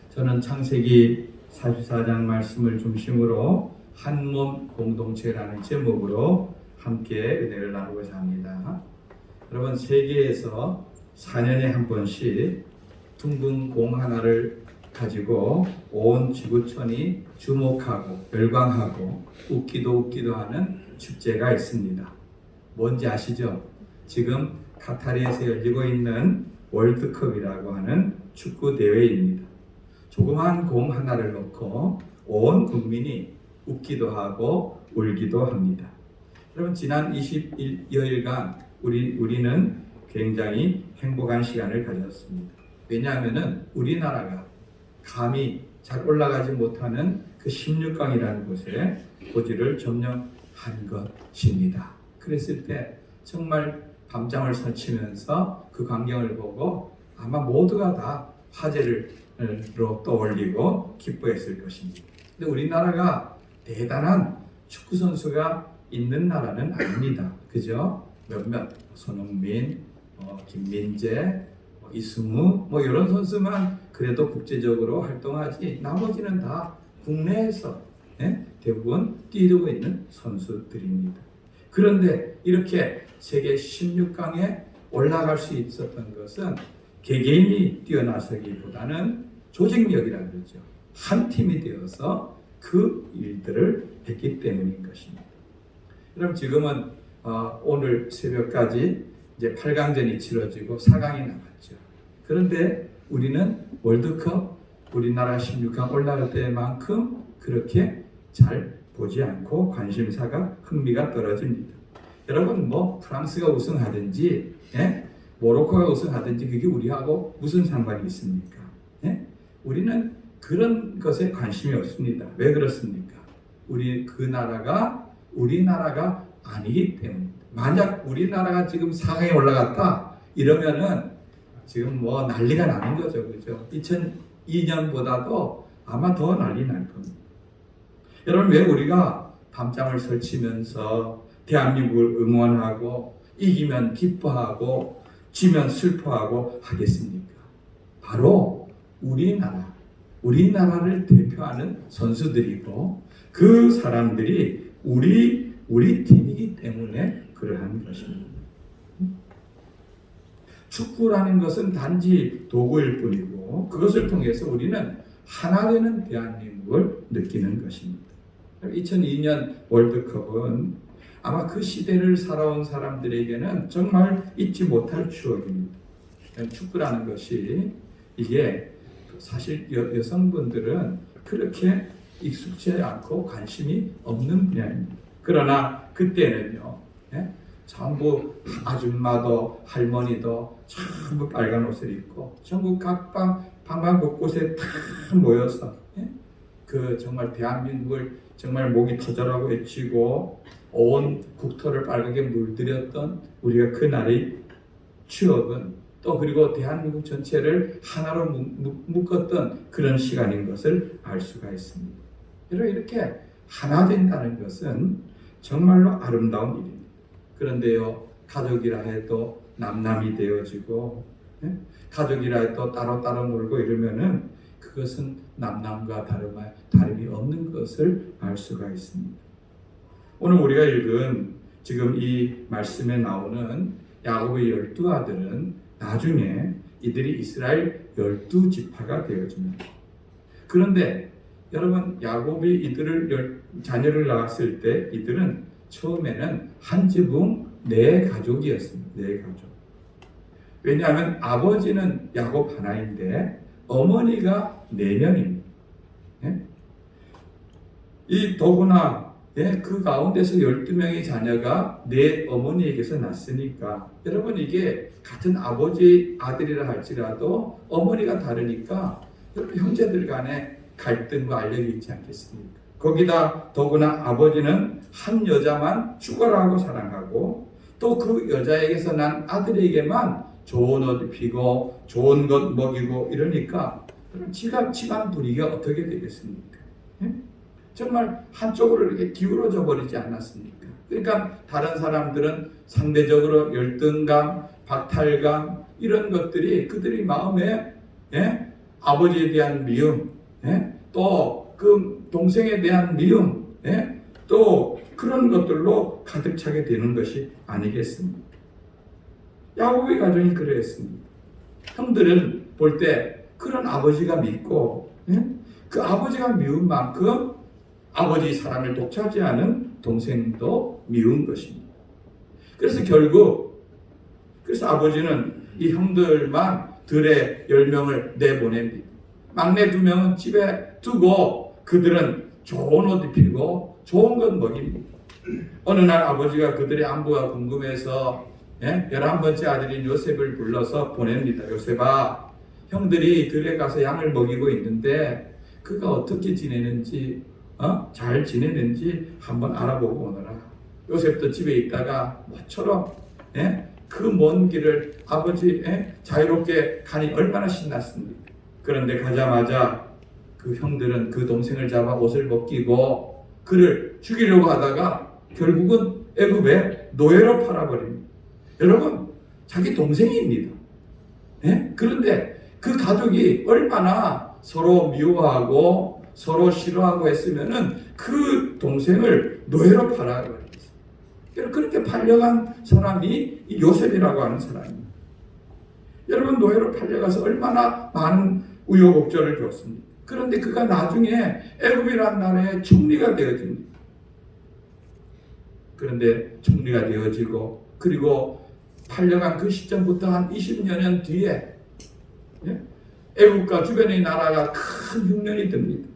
저는 창세기 44장 말씀을 중심으로 한몸 공동체라는 제목으로 함께 은혜를 나누고자 합니다. 여러분, 세계에서 4년에 한 번씩 둥근 공 하나를 가지고 온 지구촌이 주목하고 열광하고 웃기도 하는 축제가 있습니다. 뭔지 아시죠? 지금 카타르에서 열리고 있는 월드컵이라고 하는 축구 대회입니다. 조그만 공 하나를 놓고 온 국민이 웃기도 하고 울기도 합니다. 여러분, 지난 20여일간 우리는 굉장히 행복한 시간을 가졌습니다. 왜냐하면 우리나라가 감히 잘 올라가지 못하는 그 16강이라는 곳에 고지를 점령한 것입니다. 그랬을 때 정말 밤잠을 설치면서 그 광경을 보고 아마 모두가 다 화제를 떠올리고 기뻐했을 것입니다. 근데 우리나라가 대단한 축구 선수가 있는 나라는 아닙니다. 그죠? 몇몇 손흥민, 김민재, 이승우 이런 선수만 그래도 국제적으로 활동하지 나머지는 다 국내에서 대부분 뛰고 있는 선수들입니다. 그런데 이렇게 세계 16강에 올라갈 수 있었던 것은 개개인이 뛰어나서기보다는 조직력이라고 그러죠. 한 팀이 되어서 그 일들을 했기 때문인 것입니다. 그럼 지금은 오늘 새벽까지 이제 8강전이 치러지고 4강이 남았죠. 그런데 우리는 월드컵 우리나라 16강 올라갈 때만큼 그렇게 잘 보지 않고 관심사가 흥미가 떨어집니다. 여러분, 프랑스가 우승하든지 모로코가 우승하든지 그게 우리하고 무슨 상관이 있습니까? 우리는 그런 것에 관심이 없습니다. 왜 그렇습니까? 그 나라가 우리나라가 아니기 때문입니다. 만약 우리나라가 지금 4강에 올라갔다 이러면은 지금 난리가 나는 거죠. 그죠? 2002년보다도 아마 더 난리 날 겁니다. 여러분, 왜 우리가 밤잠을 설치면서 대한민국을 응원하고 이기면 기뻐하고 지면 슬퍼하고 하겠습니까? 바로 우리나라를 대표하는 선수들이고 그 사람들이 우리 팀이기 때문에 그러한 것입니다. 축구라는 것은 단지 도구일 뿐이고 그것을 통해서 우리는 하나 되는 대한민국을 느끼는 것입니다. 2002년 월드컵은 아마 그 시대를 살아온 사람들에게는 정말 잊지 못할 추억입니다. 축구라는 것이 이게 사실 여성분들은 그렇게 익숙지 않고 관심이 없는 분야입니다. 그러나 그때는요, 전부 아줌마도 할머니도 전부 빨간 옷을 입고 전국 각 방방 곳곳에 다 모여서 정말 대한민국을 정말 목이 터져라고 외치고 온 국토를 빨갛게 물들였던 우리가 그날의 추억은 또 그리고 대한민국 전체를 하나로 묶었던 그런 시간인 것을 알 수가 있습니다. 여러분, 이렇게 하나 된다는 것은 정말로 아름다운 일입니다. 그런데요, 가족이라 해도 남남이 되어지고 가족이라 해도 따로 놀고 이러면은 그것은 남남과 다름이 없는 것을 알 수가 있습니다. 오늘 우리가 읽은 지금 이 말씀에 나오는 야곱의 12아들은 나중에 이들이 이스라엘 12지파가 되어집니다. 그런데 여러분, 야곱이 자녀를 낳았을 때 이들은 처음에는 한 지붕 4가족이었습니다. 4가족. 왜냐하면 아버지는 야곱 하나인데 어머니가 4명입니다. 이 더구나 그 가운데서 12명의 자녀가 내 어머니에게서 났으니까 여러분, 이게 같은 아버지 아들이라 할지라도 어머니가 다르니까 형제들 간에 갈등과 알력이 있지 않겠습니까? 거기다 더구나 아버지는 한 여자만 죽어라 하고 사랑하고 또 그 여자에게서 난 아들에게만 좋은 옷 입히고 좋은 것 먹이고 이러니까 집안 분위기가 어떻게 되겠습니까? 정말 한쪽으로 이렇게 기울어져 버리지 않았습니까? 그러니까 다른 사람들은 상대적으로 열등감, 박탈감 이런 것들이 그들의 마음에 아버지에 대한 미움, 또 그 동생에 대한 미움, 또 그런 것들로 가득 차게 되는 것이 아니겠습니까? 야곱의 가정이 그러했습니다. 형들은 볼 때 그런 아버지가 믿고 그 아버지가 미운 만큼 아버지 사랑을 독차지하는 동생도 미운 것입니다. 그래서 결국 아버지는 이 형들만 들에 10명을 내보냅니다. 막내 2명은 집에 두고 그들은 좋은 옷 입히고 좋은 것 먹입니다. 어느 날 아버지가 그들의 안부가 궁금해서 11번째 아들인 요셉을 불러서 보냅니다. 요셉아, 형들이 들에 가서 양을 먹이고 있는데 그가 어떻게 지내는지 잘 지내는지 한번 알아보고 오너라. 요셉도 집에 있다가 모처럼 그 먼 길을 아버지 자유롭게 가니 얼마나 신났습니까? 그런데 가자마자 그 형들은 그 동생을 잡아 옷을 벗기고 그를 죽이려고 하다가 결국은 애굽에 노예로 팔아버립니다. 여러분, 자기 동생입니다. 그런데 그 가족이 얼마나 서로 미워하고 서로 싫어하고 했으면은 그 동생을 노예로 팔아버렸어요. 그렇게 팔려간 사람이 요셉이라고 하는 사람입니다. 여러분, 노예로 팔려가서 얼마나 많은 우여곡절을 겪습니다. 그런데 그가 나중에 애굽이라는 나라의 총리가 되어집니다. 그런데 총리가 되어지고 그리고 팔려간 그 시점부터 한 20여 년 뒤에 애국과 주변의 나라가 큰 흉년이 듭니다.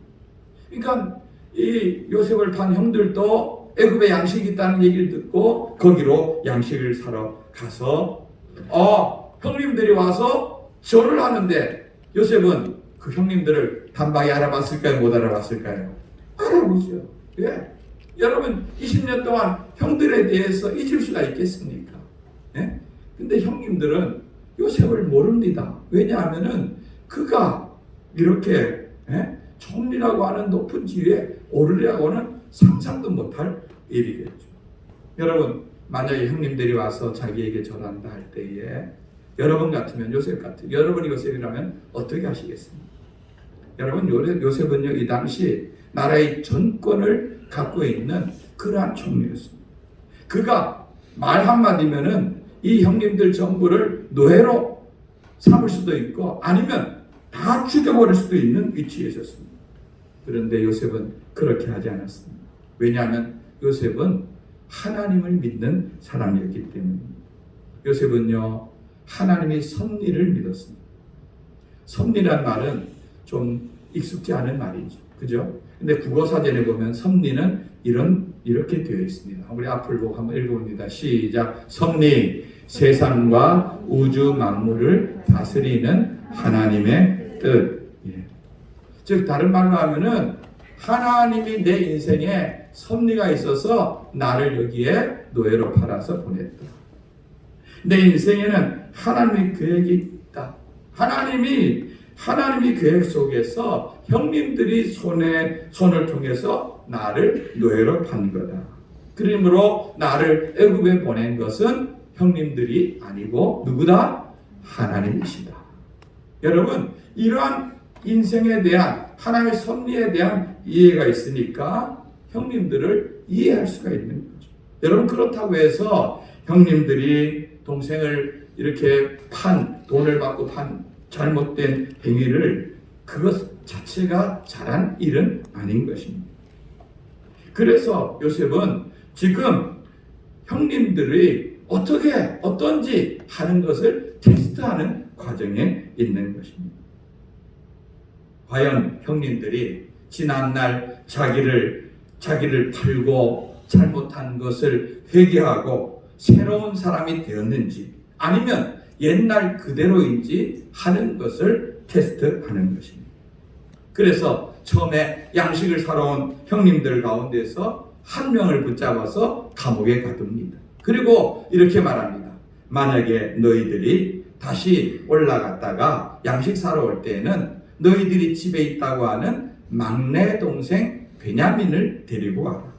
그러니까 이 요셉을 판 형들도 애굽에 양식이 있다는 얘기를 듣고 거기로 양식을 사러 가서 형님들이 와서 절을 하는데 요셉은 그 형님들을 단박에 알아봤을까요? 못 알아봤을까요? 알아보죠. 여러분 20년 동안 형들에 대해서 잊을 수가 있겠습니까? 근데 형님들은 요셉을 모릅니다. 왜냐하면은 그가 이렇게 총리라고 하는 높은 지위에 오르려고는 상상도 못할 일이겠죠. 여러분, 만약에 형님들이 와서 자기에게 절한다 할 때에 여러분 같으면 여러분이 요셉이라면 어떻게 하시겠습니까? 여러분, 요셉은요 이 당시 나라의 전권을 갖고 있는 그러한 총리였습니다. 그가 말 한마디면은 이 형님들 전부를 노예로 삼을 수도 있고 아니면 다 죽여버릴 수도 있는 위치에 있었습니다. 그런데 요셉은 그렇게 하지 않았습니다. 왜냐하면 요셉은 하나님을 믿는 사람이었기 때문입니다. 요셉은요 하나님의 섭리를 믿었습니다. 섭리란 말은 좀 익숙지 않은 말이죠. 그죠? 근데 국어사전에 보면 섭리는 이렇게 되어 있습니다. 우리 앞을 보고 한번 읽어봅니다. 시작. 섭리, 세상과 우주 만물을 다스리는 하나님의 뜻. 즉 다른 말로 하면은 하나님이 내 인생에 섭리가 있어서 나를 여기에 노예로 팔아서 보냈다. 내 인생에는 하나님의 계획이 있다. 하나님이 계획 속에서 형님들이 손을 통해서 나를 노예로 판 거다. 그러므로 나를 애굽에 보낸 것은 형님들이 아니고 누구다? 하나님이시다. 여러분, 이러한 인생에 대한 하나님의 섭리에 대한 이해가 있으니까 형님들을 이해할 수가 있는 거죠. 여러분, 그렇다고 해서 형님들이 동생을 이렇게 돈을 받고 판 잘못된 행위를 그것 자체가 잘한 일은 아닌 것입니다. 그래서 요셉은 지금 형님들이 어떤지 하는 것을 테스트하는 과정에 있는 것입니다. 과연 형님들이 지난날 자기를 팔고 잘못한 것을 회개하고 새로운 사람이 되었는지 아니면 옛날 그대로인지 하는 것을 테스트하는 것입니다. 그래서 처음에 양식을 사러 온 형님들 가운데서 한 명을 붙잡아서 감옥에 가둡니다. 그리고 이렇게 말합니다. 만약에 너희들이 다시 올라갔다가 양식 사러 올 때에는 너희들이 집에 있다고 하는 막내 동생 베냐민을 데리고 와라.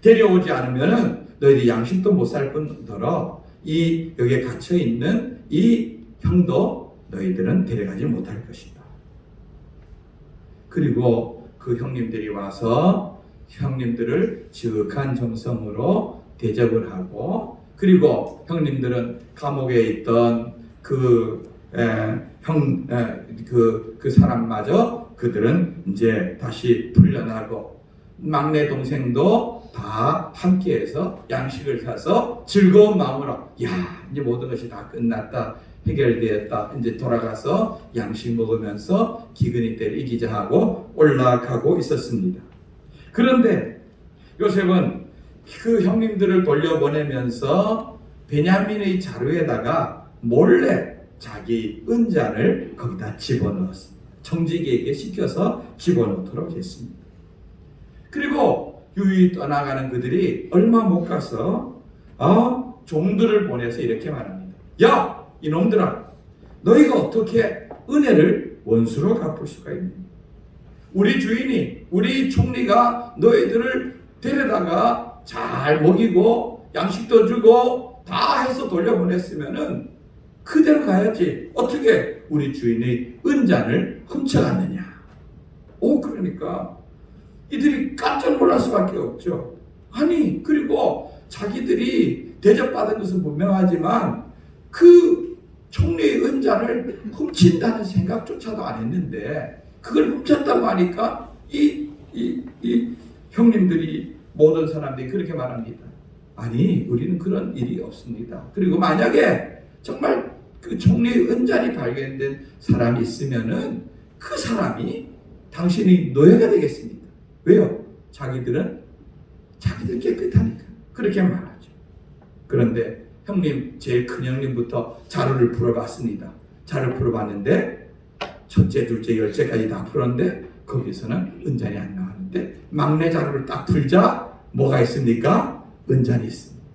데려오지 않으면 너희들이 양식도 못 살 뿐더러 여기에 갇혀있는 이 형도 너희들은 데려가지 못할 것이다. 그리고 그 형님들이 와서 형님들을 지극한 정성으로 대접을 하고, 그리고 형님들은 감옥에 있던 그 사람마저 그들은 이제 다시 풀려나고, 막내 동생도 다 함께해서 양식을 사서 즐거운 마음으로, 야, 이제 모든 것이 다 끝났다, 해결되었다, 이제 돌아가서 양식 먹으면서 기근이 때를 이기자 하고 올라가고 있었습니다. 그런데 요셉은 그 형님들을 돌려보내면서 베냐민의 자루에다가 몰래 자기 은잔을 거기다 집어넣었습니다. 청지기에게 시켜서 집어넣도록 했습니다. 그리고 유유히 떠나가는 그들이 얼마 못 가서 종들을 보내서 이렇게 말합니다. 야, 이놈들아, 너희가 어떻게 은혜를 원수로 갚을 수가 있니? 우리 주인이, 우리 총리가 너희들을 데려다가 잘 먹이고 양식도 주고 다 해서 돌려보냈으면은 그대로 가야지. 어떻게 우리 주인의 은잔을 훔쳐갔느냐? 그러니까 이들이 깜짝 놀랄 수밖에 없죠. 아니, 그리고 자기들이 대접받은 것은 분명하지만 그 총리의 은잔을 훔친다는 생각조차도 안 했는데, 그걸 훔쳤다고 하니까 이 형님들이, 모든 사람들이 그렇게 말합니다. 아니, 우리는 그런 일이 없습니다. 그리고 만약에 정말 그 총리의 은잔이 발견된 사람이 있으면은 그 사람이 당신의 노예가 되겠습니다. 왜요? 자기들 깨끗하니까. 그렇게 말하죠. 그런데 형님, 제일 큰 형님부터 자루를 풀어봤습니다. 자루를 풀어봤는데 첫째, 둘째, 열째까지 다 풀었는데 거기서는 은잔이 안 나왔는데, 막내 자루를 딱 풀자 뭐가 있습니까? 은잔이 있습니다.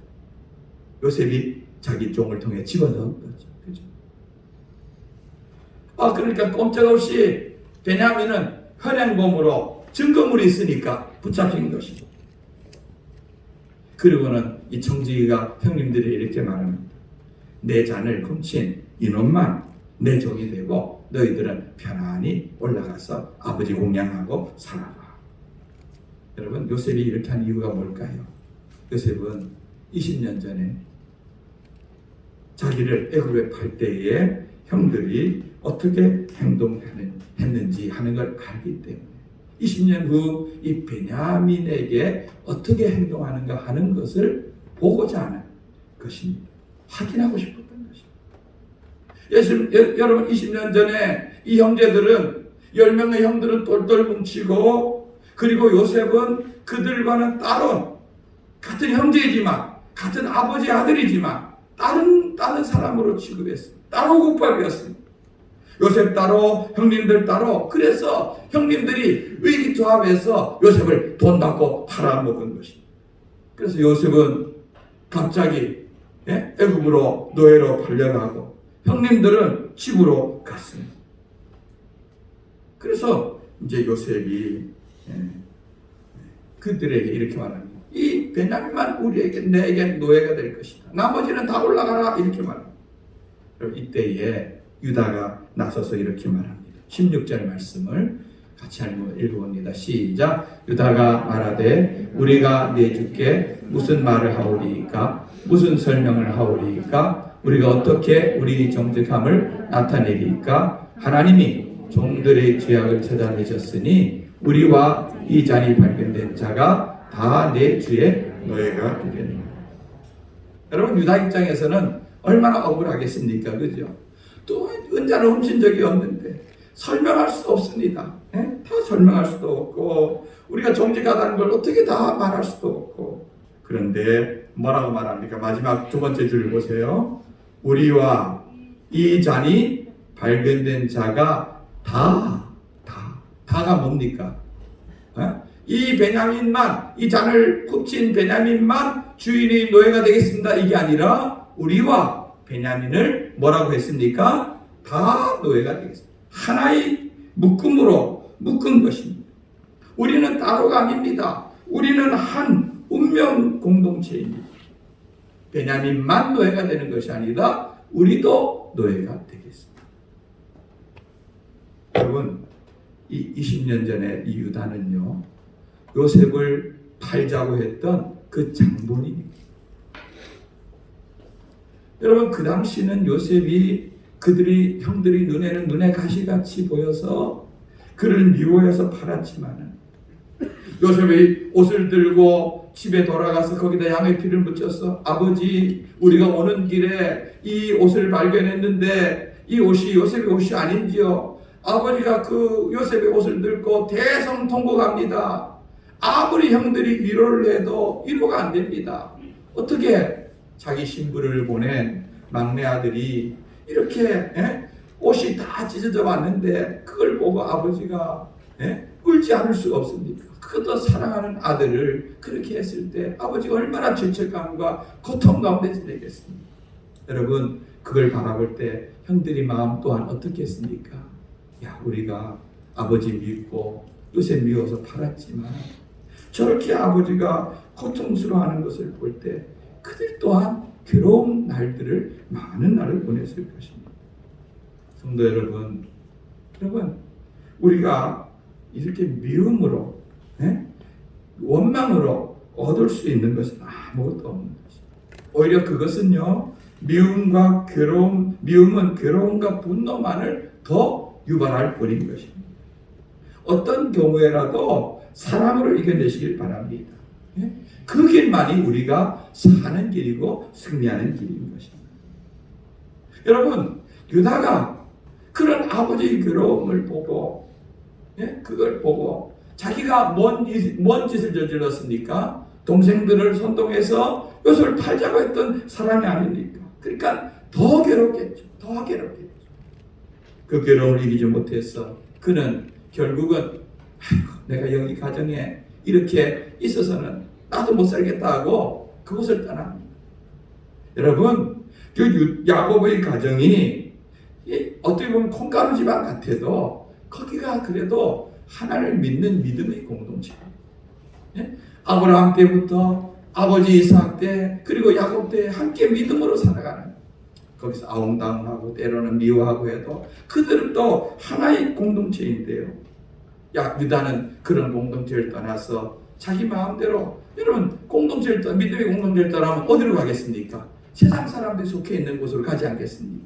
요셉이 자기 종을 통해 집어넣은 거죠. 그죠? 그러니까 꼼짝없이 베냐민은 현행범으로 증거물이 있으니까 붙잡힌 것이죠. 그리고는 이 청지기가 형님들이 이렇게 말합니다. 내 잔을 훔친 이놈만 내 종이 되고 너희들은 편안히 올라가서 아버지 공양하고 살아라. 여러분, 요셉이 이렇게 한 이유가 뭘까요? 요셉은 20년 전에 자기를 애굽에 팔 때에 형들이 어떻게 행동했는지 하는 걸 알기 때문에 20년 후 이 베냐민에게 어떻게 행동하는가 하는 것을 보고자 하는 것입니다. 확인하고 싶었던 것입니다. 여러분, 20년 전에 이 형제들은 10명의 형들은 똘똘 뭉치고, 그리고 요셉은 그들과는 따로 같은 형제이지만 같은 아버지 아들이지만 다른 사람으로 취급했습니다. 따로 국밥이었습니다. 요셉 따로, 형님들 따로. 그래서 형님들이 의기투합해서 요셉을 돈 받고 팔아먹은 것입니다. 그래서 요셉은 갑자기 애굽으로 노예로 팔려가고 형님들은 집으로 갔습니다. 그래서 이제 요셉이 그들에게 이렇게 말합니다. 이 베냐민만 내게 노예가 될 것이다. 나머지는 다 올라가라. 이렇게 말합니다. 이때에 유다가 나서서 이렇게 말합니다. 16절 말씀을 같이 한번 읽어봅니다. 시작. 유다가 말하되 우리가 내 주께 무슨 말을 하오리이까? 무슨 설명을 하오리이까? 우리가 어떻게 우리 정직함을 나타내리이까? 하나님이 종들의 죄악을 찾아내셨으니 우리와 이 잔이 발견된 자가 다 내 주의 노예가 되리라. 여러분, 유다 입장에서는 얼마나 억울하겠습니까? 그죠? 또 은자를 훔친 적이 없는데 설명할 수 없습니다. 다 설명할 수도 없고 우리가 정직하다는 걸 어떻게 다 말할 수도 없고. 그런데 뭐라고 말합니까? 마지막 두 번째 줄 보세요. 우리와 이 잔이 발견된 자가 다가 뭡니까? 이 베냐민만, 이 잔을 훔친 베냐민만 주인의 노예가 되겠습니다. 이게 아니라 우리와 베냐민을 뭐라고 했습니까? 다 노예가 되겠습니다. 하나의 묶음으로 묶은 것입니다. 우리는 따로가 아닙니다. 우리는 한 운명 공동체입니다. 베냐민만 노예가 되는 것이 아니라 우리도 노예가 되겠습니다. 여러분, 이 20년 전에 이 유다는요, 요셉을 팔자고 했던 그 장본인입니다. 여러분, 그 당시는 요셉이 형들이 눈에는 눈에 가시같이 보여서 그를 미워해서 팔았지만은, 요셉이 옷을 들고 집에 돌아가서 거기다 양의 피를 묻혀서, 아버지, 우리가 오는 길에 이 옷을 발견했는데 이 옷이 요셉의 옷이 아닌지요? 아버지가 그 요셉의 옷을 들고 대성통곡합니다. 아무리 형들이 위로를 해도 위로가 안 됩니다. 어떻게 자기 신부를 보낸 막내 아들이 이렇게 옷이 다 찢어져 왔는데 그걸 보고 아버지가 울지 않을 수가 없습니까? 그것도 사랑하는 아들을 그렇게 했을 때 아버지가 얼마나 죄책감과 고통 가운데 지내겠습니까? 여러분, 그걸 바라볼 때 형들이 마음 또한 어떻겠습니까? 야, 우리가 아버지 믿고 요새 미워서 팔았지만 저렇게 아버지가 고통스러워하는 것을 볼 때 그들 또한 괴로운 날들을, 많은 날을 보냈을 것입니다. 성도 여러분, 우리가 이렇게 미움으로, 원망으로 얻을 수 있는 것은 아무것도 없는 것입니다. 오히려 그것은요, 미움은 괴로움과 분노만을 더 유발할 뿐인 것입니다. 어떤 경우에라도 사랑으로 이겨내시길 바랍니다. 그 길만이 우리가 사는 길이고 승리하는 길인 것입니다. 여러분, 유다가 그런 아버지의 괴로움을 보고, 그걸 보고 자기가 뭔 짓을 저질렀습니까? 동생들을 선동해서 요셉을 팔자고 했던 사람이 아닙니까? 그러니까 더 괴롭겠죠. 그 괴로움을 이기지 못해서 그는 결국은 내가 여기 가정에 이렇게 있어서는 나도 못 살겠다 하고 그곳을 떠납니다. 여러분, 그 야곱의 가정이 어떻게 보면 콩가루 집안 같아도 거기가 그래도 하나님을 믿는 믿음의 공동체입니다. 아브라함 때부터 아버지 이삭 때 그리고 야곱 때 함께 믿음으로 살아가는, 거기서 아웅다웅하고 때로는 미워하고 해도 그들은 또 하나의 공동체인데요. 유다는 그런 공동체를 떠나서 자기 마음대로, 여러분, 믿음의 공동체를 떠나면 어디로 가겠습니까? 세상 사람들이 속해 있는 곳으로 가지 않겠습니까?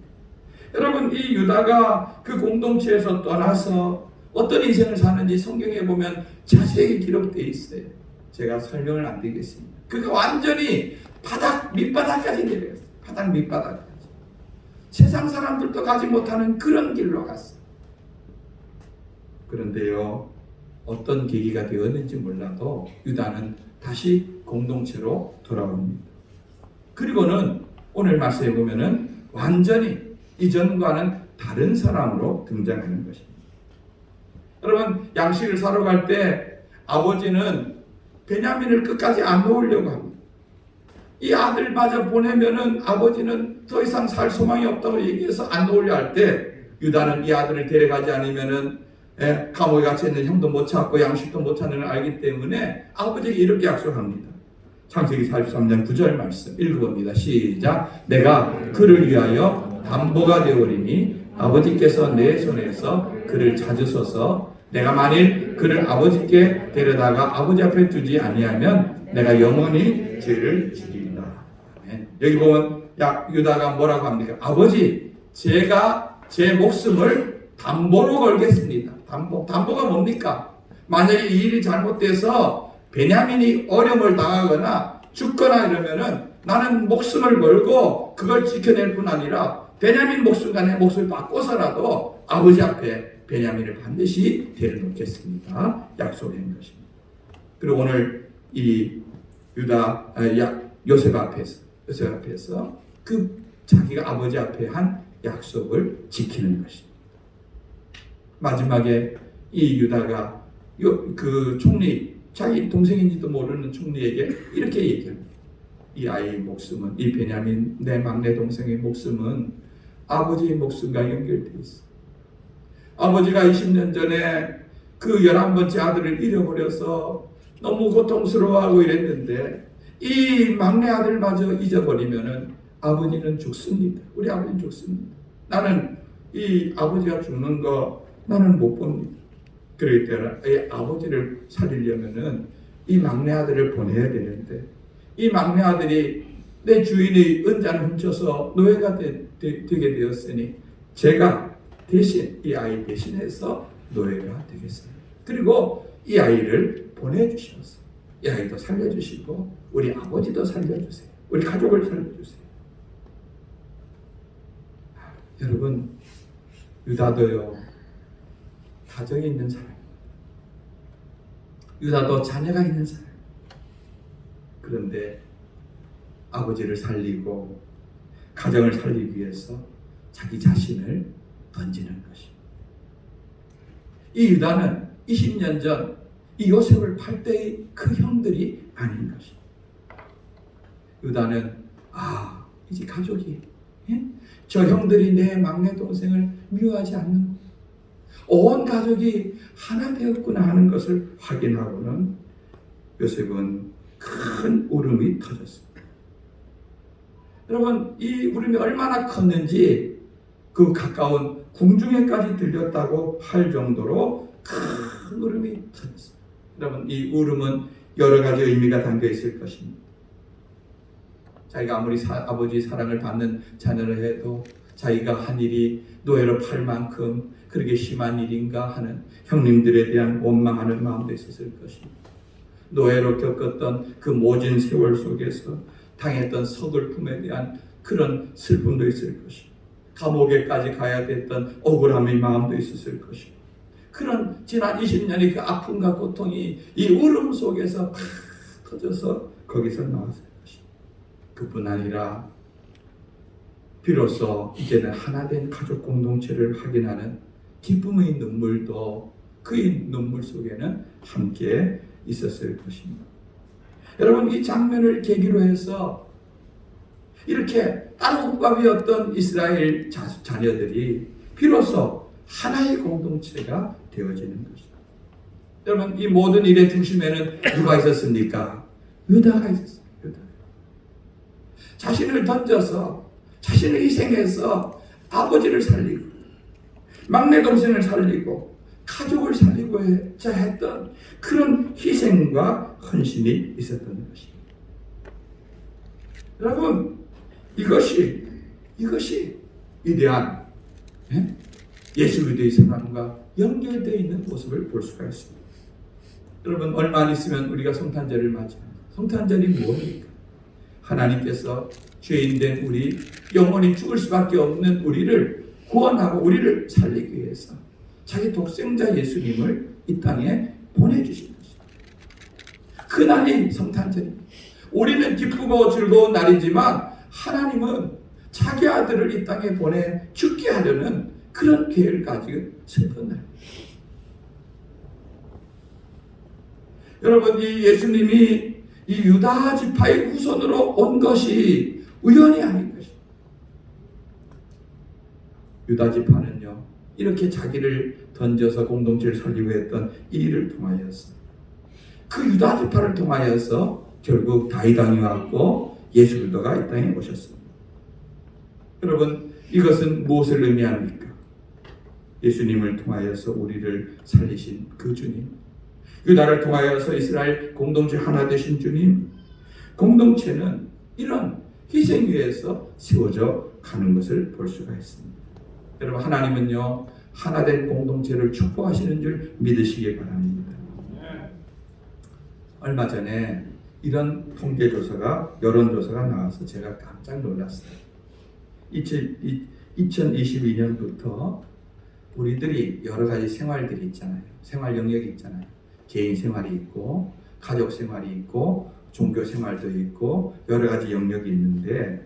여러분, 이 유다가 그 공동체에서 떠나서 어떤 인생을 사는지 성경에 보면 자세하게 기록되어 있어요. 제가 설명을 안 드리겠습니다. 그가 완전히 밑바닥까지 내려갔어요. 바닥 밑바닥까지. 세상 사람들도 가지 못하는 그런 길로 갔어요. 그런데요, 어떤 계기가 되었는지 몰라도 유다는 다시 공동체로 돌아옵니다. 그리고는 오늘 말씀해 보면은 완전히 이전과는 다른 사람으로 등장하는 것입니다. 여러분, 양식을 사러 갈 때 아버지는 베냐민을 끝까지 안 놓으려고 합니다. 이 아들마저 보내면은 아버지는 더 이상 살 소망이 없다고 얘기해서 안 놓으려 할 때, 유다는 이 아들을 데려가지 않으면은 감옥에 갇혀있는 형도 못 찾고 양식도 못 찾는 걸 알기 때문에 아버지에게 이렇게 약속합니다. 창세기 43장 9절 말씀 읽어봅니다. 시작. 내가 그를 위하여 담보가 되오리니 아버지께서 내 손에서 그를 찾으소서. 내가 만일 그를 아버지께 데려다가 아버지 앞에 두지 아니하면 내가 영원히 죄를 지리리라. 여기 보면 유다가 뭐라고 합니까? 아버지, 제가 제 목숨을 담보로 걸겠습니다. 담보가 뭡니까? 만약에 이 일이 잘못돼서 베냐민이 어려움을 당하거나 죽거나 이러면은 나는 목숨을 걸고 그걸 지켜낼 뿐 아니라 베냐민 목숨과 내 목숨을 바꿔서라도 아버지 앞에 베냐민을 반드시 데려놓겠습니다. 약속한 것입니다. 그리고 오늘 이 요셉 앞에서 그 자기가 아버지 앞에 한 약속을 지키는 것입니다. 마지막에 이 유다가 그 총리, 자기 동생인지도 모르는 총리에게 이렇게 얘기합니다. 이 아이의 목숨은, 이 베냐민 내 막내 동생의 목숨은 아버지의 목숨과 연결되어 있어. 아버지가 20년 전에 그 11번째 아들을 잃어버려서 너무 고통스러워하고 이랬는데 이 막내 아들마저 잊어버리면은 아버지는 죽습니다. 우리 아버지는 죽습니다. 나는 이 아버지가 죽는 거 나는 못 봅니다. 그렇기 때문에 이 아버지를 살리려면은 이 막내 아들을 보내야 되는데 이 막내 아들이 내 주인의 은잔을 훔쳐서 노예가 되게 되었으니 제가 대신 이 아이 대신해서 노예가 되겠어요. 그리고 이 아이를 보내주셔서 이 아이도 살려주시고 우리 아버지도 살려주세요. 우리 가족을 살려주세요. 여러분, 유다도요 가정이 있는 사람, 유다도 자녀가 있는 사람. 그런데 아버지를 살리고 가정을 살리기 위해서 자기 자신을 던지는 것입니다. 이 유다는 20년 전 이 요셉을 팔 때의 그 형들이 아닌 것입니다. 유다는 이제 가족이 저 형들이 내 막내 동생을 미워하지 않는 온 가족이 하나 되었구나 하는 것을 확인하고는 요셉은 큰 울음이 터졌습니다. 여러분, 이 울음이 얼마나 컸는지 그 가까운 궁중에까지 들렸다고 할 정도로 큰 울음이 터졌습니다. 여러분, 이 울음은 여러 가지 의미가 담겨 있을 것입니다. 자기가 아무리 아버지 사랑을 받는 자녀를 해도 자기가 한 일이 노예로 팔 만큼 그렇게 심한 일인가 하는 형님들에 대한 원망하는 마음도 있었을 것입니다. 노예로 겪었던 그 모진 세월 속에서 당했던 서글픔에 대한 그런 슬픔도 있을 것입니다. 감옥에까지 가야 됐던 억울함의 마음도 있었을 것입니다. 그런 지난 20년의 그 아픔과 고통이 이 울음 속에서 팍 터져서 거기서 나왔을 것입니다. 그뿐 아니라 비로소 이제는 하나된 가족 공동체를 확인하는 기쁨의 눈물도 그의 눈물 속에는 함께 있었을 것입니다. 여러분, 이 장면을 계기로 해서 이렇게 딸국밥이었던 이스라엘 자녀들이 비로소 하나의 공동체가 되어지는 것입니다. 여러분, 이 모든 일의 중심에는 누가 있었습니까? 유다가 있었습니다. 유다. 자신을 던져서 자신을 희생해서 아버지를 살리고 막내 동생을 살리고 가족을 살리고자 했던 그런 희생과 헌신이 있었던 것입니다. 여러분, 이것이 위대한 예수 그리스도의 사랑과 연결되어 있는 모습을 볼 수가 있습니다. 여러분, 얼마 안 있으면 우리가 성탄절을 맞이합니다. 성탄절이 뭡니까? 하나님께서 죄인된 우리, 영원히 죽을 수밖에 없는 우리를 구원하고 우리를 살리기 위해서 자기 독생자 예수님을 이 땅에 보내주신 것입니다. 그 날이 성탄절입니다. 우리는 기쁘고 즐거운 날이지만 하나님은 자기 아들을 이 땅에 보내 죽게 하려는 그런 계획을 가지고 슬픈 날입니다. 여러분, 이 예수님이 이 유다 지파의 후손으로 온 것이 우연이 아닌 것입니다. 유다 지파는요, 이렇게 자기를 던져서 공동체를 살리고 했던 이 일을 통하여서 그 유다 지파를 통하여서 결국 다윗 왕이 왔고 예수 그리스도가 이 땅에 오셨습니다. 여러분, 이것은 무엇을 의미합니까? 예수님을 통하여서 우리를 살리신 그 주님, 유다를 통하여서 이스라엘 공동체 하나 되신 주님, 공동체는 이런 희생 위에서 세워져 가는 것을 볼 수가 있습니다. 여러분, 하나님은요, 하나된 공동체를 축복하시는 줄 믿으시기 바랍니다. 얼마 전에 이런 통계조사가, 여론조사가 나와서 제가 깜짝 놀랐어요. 2022년부터 우리들이 여러 가지 생활들이 있잖아요. 생활 영역이 있잖아요. 개인 생활이 있고, 가족 생활이 있고, 종교 생활도 있고, 여러 가지 영역이 있는데,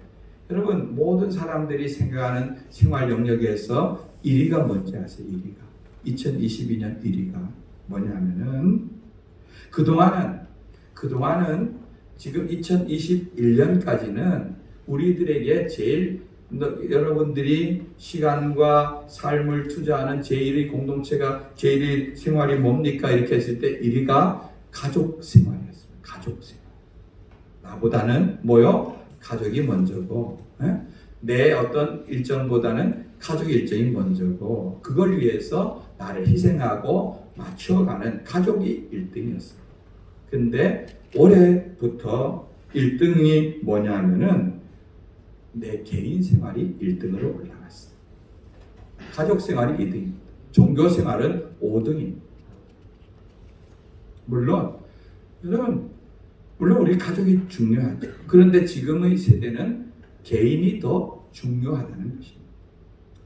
여러분, 모든 사람들이 생각하는 생활 영역에서 1위가 뭔지 아세요? 1위가. 2022년 1위가 뭐냐면은, 그동안은 지금 2021년까지는 우리들에게 제일 여러분들이 시간과 삶을 투자하는 제1의 공동체가 제1의 생활이 뭡니까? 이렇게 했을 때 1위가 가족 생활이었습니다. 가족 생활. 나보다는 뭐요? 가족이 먼저고, 내 어떤 일정보다는 가족 일정이 먼저고, 그걸 위해서 나를 희생하고 맞춰가는 가족이 1등이었어요. 근데 올해부터 1등이 뭐냐면은 내 개인 생활이 1등으로 올라갔어요. 가족 생활이 2등입니다. 종교 생활은 5등입니다. 물론 여러분, 물론 우리 가족이 중요하죠. 그런데 지금의 세대는 개인이 더 중요하다는 것입니다.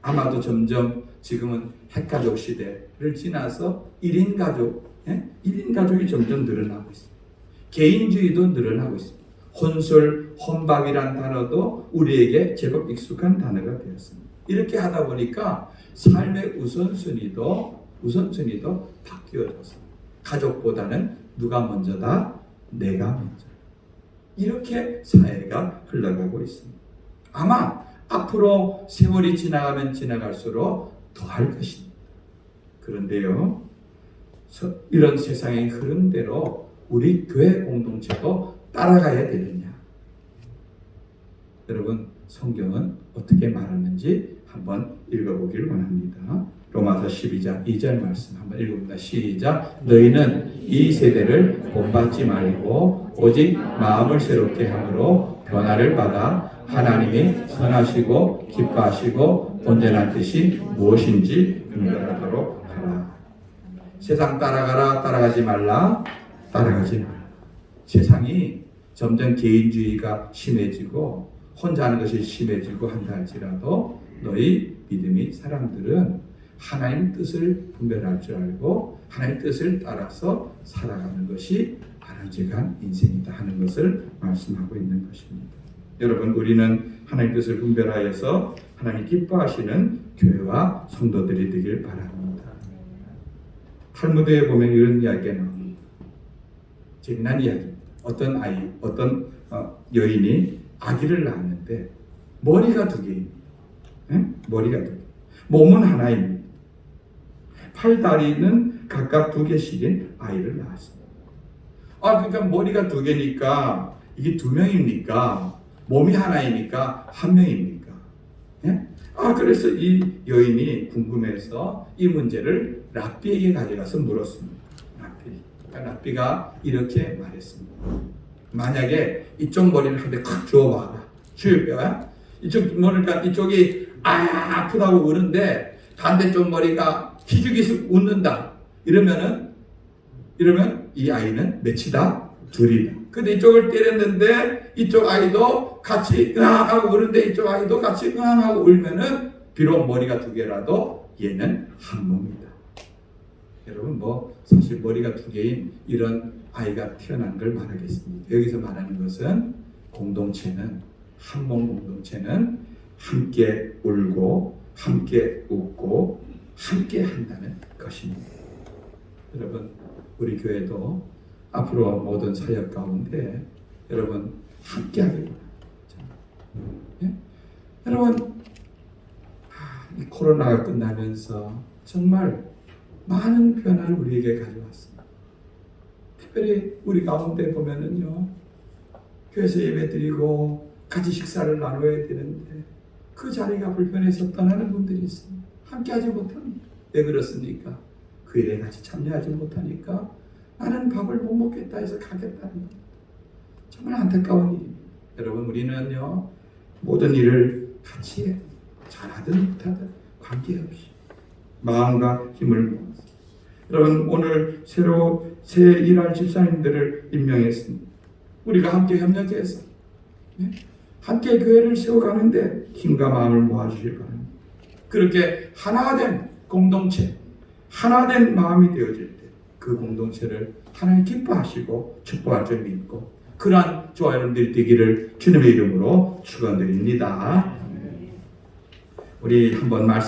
아마도 점점 지금은 핵가족 시대를 지나서 1인 가족, 1인 가족이 점점 늘어나고 있습니다. 개인주의도 늘어나고 있습니다. 혼술, 혼밥이란 단어도 우리에게 제법 익숙한 단어가 되었습니다. 이렇게 하다 보니까 삶의 우선순위도 바뀌어졌습니다. 가족보다는 누가 먼저다? 내가 먼저. 이렇게 사회가 흘러가고 있습니다. 아마 앞으로 세월이 지나가면 지나갈수록 더할 것입니다. 그런데요, 이런 세상의 흐름대로 우리 교회 공동체도 따라가야 되느냐? 여러분, 성경은 어떻게 말하는지 한번 읽어보길 원합니다. 로마서 12장 2절 말씀 한번 읽어봅니다. 시작. 너희는 이 세대를 본받지 말고 오직 마음을 새롭게 함으로 변화를 받아 하나님이 선하시고 기뻐하시고 온전한 뜻이 무엇인지 분별하도록 하라. 세상 따라가라, 따라가지 말라, 따라가지 말라. 세상이 점점 개인주의가 심해지고 혼자 하는 것이 심해지고 한다 할지라도 너희 믿음이 사람들은 하나님 뜻을 분별할 줄 알고 하나님 뜻을 따라서 살아가는 것이 바람직한 인생이다 하는 것을 말씀하고 있는 것입니다. 여러분, 우리는 하나님 뜻을 분별하여서 하나님 기뻐하시는 교회와 성도들이 되길 바랍니다. 탈무드에 보면 이런 이야기가 나옵니다. 재미난 이야기입니다. 어떤 여인이 아기를 낳았는데 머리가 2개입니다. 머리가 2개. 몸은 하나입니다. 팔다리는 각각 2개씩인 아이를 낳았습니다. 그러니까 머리가 2개니까 이게 2명입니까? 몸이 하나이니까 1명입니까? 그래서 이 여인이 궁금해서 이 문제를 랍비에게 가져가서 물었습니다. 랍비가 이렇게 말했습니다. 만약에 이쪽 머리를 한 대 콱 주워봐라. 주입뼈야. 이쪽 머리가 이쪽이 아프다고 우는데 반대쪽 머리가 기죽이서 웃는다. 이러면 이 아이는 몇이다? 2이다. 근데 이쪽을 때렸는데 이쪽 아이도 같이 하고 우는데 이쪽 아이도 같이 하고 울면은 비록 머리가 2개라도 얘는 한 몸이다. 여러분, 사실 머리가 2개인 이런 아이가 태어난 걸 말하겠습니다. 여기서 말하는 것은 공동체는, 한 몸 공동체는 함께 울고 함께 웃고 함께 한다는 것입니다. 여러분, 우리 교회도 앞으로 모든 사역 가운데 여러분 함께 하길 바랍니다. 여러분, 이 코로나가 끝나면서 정말 많은 변화를 우리에게 가져왔습니다. 특별히 우리 가운데 보면은요, 교회에서 예배드리고 같이 식사를 나눠야 되는데 그 자리가 불편해서 떠나는 분들이 있습니다. 함께하지 못합니다. 왜 그렇습니까? 그 일에 같이 참여하지 못하니까 나는 밥을 못 먹겠다 해서 가겠다는 겁니다. 정말 안타까운 일입니다. 여러분, 우리는요, 모든 일을 같이 해야 됩니다. 잘하든 못하든 관계없이 마음과 힘을 모아서. 여러분, 오늘 새로 새 일할 집사님들을 임명했습니다. 우리가 함께 협력해서 함께 교회를 세워가는데 힘과 마음을 모아주실 바랍니다. 그렇게 하나된 공동체, 하나된 마음이 되어질 때 그 공동체를 하나님 기뻐하시고 축복할 줄 믿고 그러한 저와 여러분들이 되기를 주님의 이름으로 축원드립니다. 우리 한번 말씀